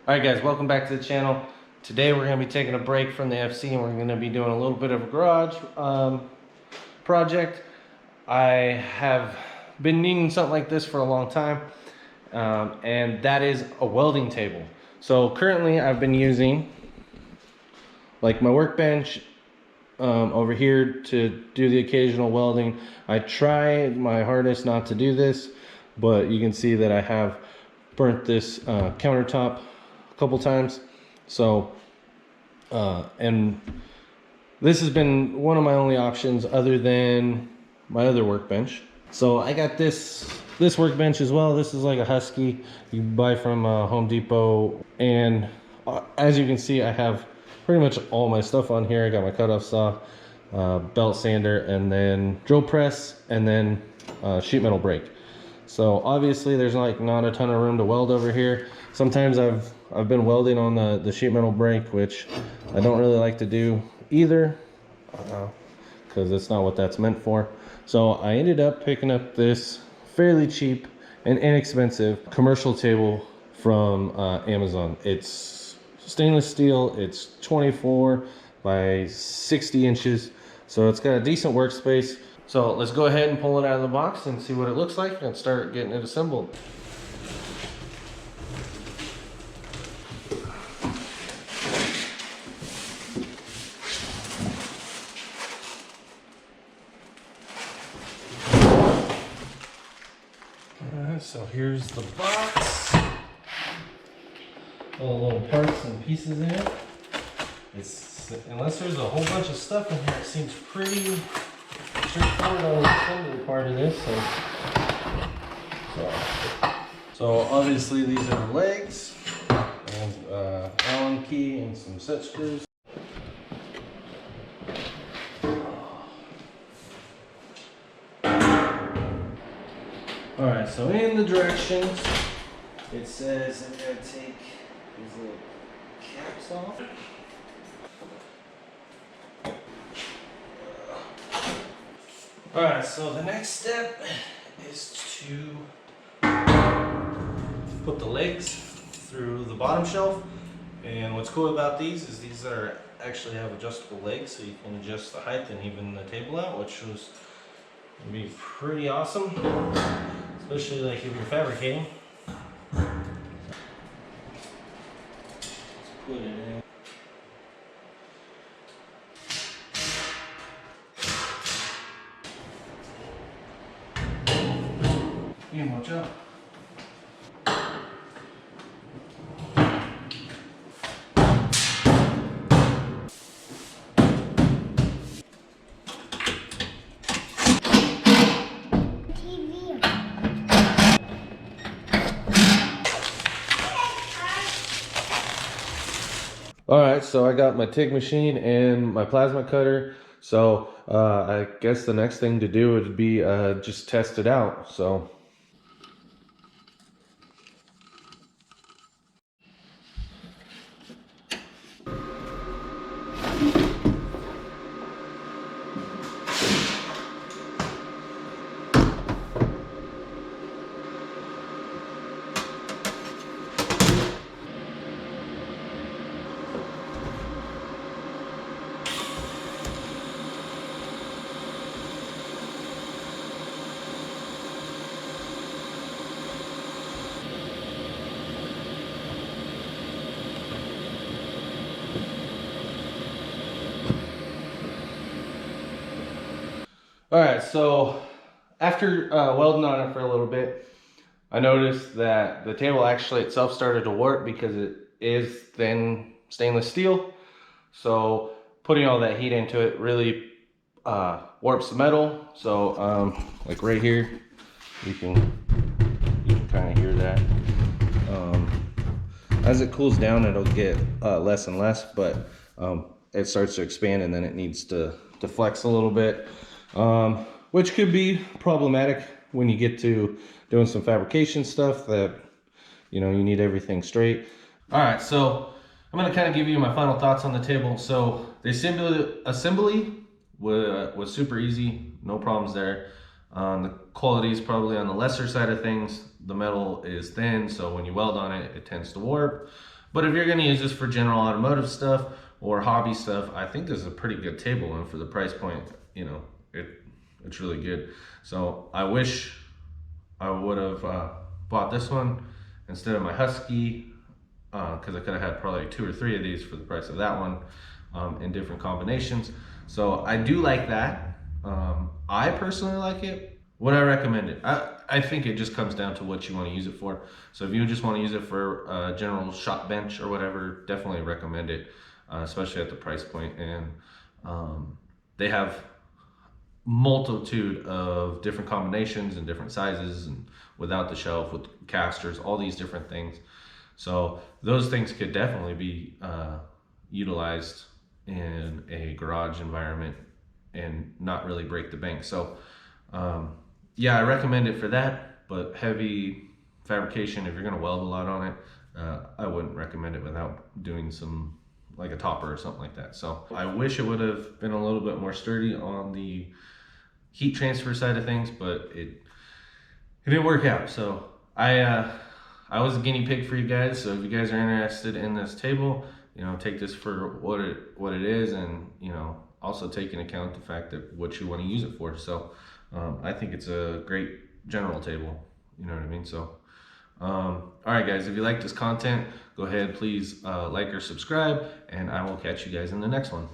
Alright guys, welcome back to the channel. Today we're going to be taking a break from the FC and we're going to be doing a little bit of a garage project. I have been needing something like this for a long time, and that is a welding table. So currently I've been using like my workbench over here to do the occasional welding. I try my hardest not to do this, but you can see that I have burnt this countertop a couple times. So and this has been one of my only options other than my other workbench. So I got this workbench as well. This is like a Husky you buy from Home Depot, and as you can see, I have pretty much all my stuff on here. I got my cutoff saw, belt sander, and then drill press, and then sheet metal brake. So obviously there's like not a ton of room to weld over here. Sometimes I've been welding on the sheet metal brake, which I don't really like to do either, because it's not what that's meant for. So I ended up picking up this fairly cheap and inexpensive commercial table from Amazon. It's stainless steel. It's 24 by 60 inches. So it's got a decent workspace. So let's go ahead and pull it out of the box and see what it looks like and start getting it assembled. So here's the box. All the little parts and pieces in it. Unless there's a whole bunch of stuff in here, it seems pretty straightforward on the assembly part of this. So obviously these are the legs, and Allen key and some set screws. Alright, so in the directions, it says I'm going to take these little caps off. Alright, so the next step is to put the legs through the bottom shelf. And what's cool about these is these are actually have adjustable legs, so you can adjust the height and even the table out, which was gonna be pretty awesome, especially like if you're fabricating. Let's put it in. You can watch out. Alright, so I got my TIG machine and my plasma cutter. So I guess the next thing to do would be just test it out. So alright, so after welding on it for a little bit, I noticed that the table actually itself started to warp because it is thin stainless steel. So putting all that heat into it really warps the metal. So like right here, you can kind of hear that. As it cools down, it'll get less and less, but it starts to expand and then it needs to flex a little bit. Which could be problematic when you get to doing some fabrication stuff that, you know, you need everything straight. All right, so I'm going to kind of give you my final thoughts on the table. So the assembly was super easy, no problems there. The quality is probably on the lesser side of things. The metal is thin, so when you weld on it, it tends to warp. But if you're gonna use this for general automotive stuff or hobby stuff, I think this is a pretty good table, and for the price point, you know, it's really good. So I wish I would have bought this one instead of my Husky, because I could have had probably 2 or 3 of these for the price of that one, in different combinations. So I do like that. I personally like it. Would I recommend it? I think it just comes down to what you want to use it for. So if you just want to use it for a general shop bench or whatever, definitely recommend it, especially at the price point. And they have multitude of different combinations and different sizes, and without the shelf, with casters, all these different things. So those things could definitely be utilized in a garage environment and not really break the bank. So yeah, I recommend it for that, but heavy fabrication, if you're gonna weld a lot on it, I wouldn't recommend it without doing some, like a topper or something like that. So I wish it would have been a little bit more sturdy on the heat transfer side of things, but it didn't work out. So I was a guinea pig for you guys. So if you guys are interested in this table, you know, take this for what it is, and you know, also take into account the fact that what you want to use it for. So I think it's a great general table, you know what I mean? So all right guys, if you like this content, go ahead, please like or subscribe, and I will catch you guys in the next one.